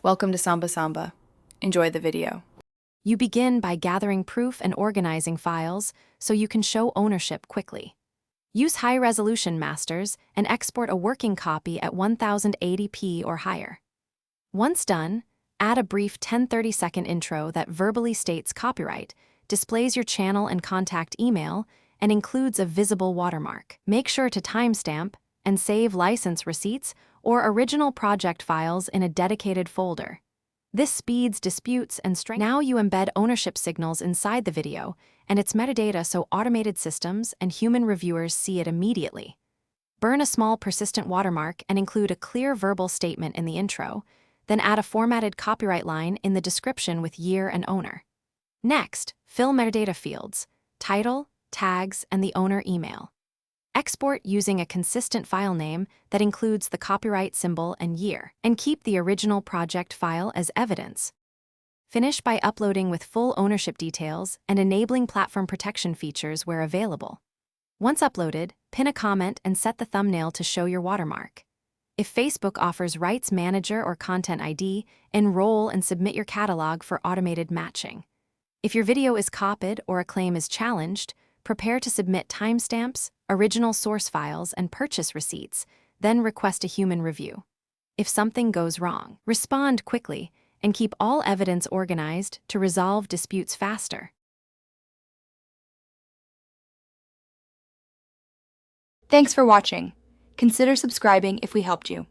Welcome to Samba Samba. Enjoy the video. You begin by gathering proof and organizing files so you can show ownership quickly. Use high-resolution masters and export a working copy at 1080p or higher. Once done, add a brief 10-30-second intro that verbally states copyright, displays your channel and contact email, and includes a visible watermark. Make sure to timestamp and save license receipts or original project files in a dedicated folder. This speeds disputes and strengthens. Now you embed ownership signals inside the video and its metadata so automated systems and human reviewers see it immediately. Burn a small persistent watermark and include a clear verbal statement in the intro, then add a formatted copyright line in the description with year and owner. Next, fill metadata fields, title, tags, and the owner email. Export using a consistent file name that includes the copyright symbol and year, and keep the original project file as evidence. Finish by uploading with full ownership details and enabling platform protection features where available. Once uploaded, pin a comment and set the thumbnail to show your watermark. If Facebook offers Rights Manager or Content ID, enroll and submit your catalog for automated matching. If your video is copied or a claim is challenged, prepare to submit timestamps, original source files, and purchase receipts, then request a human review. If something goes wrong, respond quickly and keep all evidence organized to resolve disputes faster. Thanks for watching. Consider subscribing if we helped you.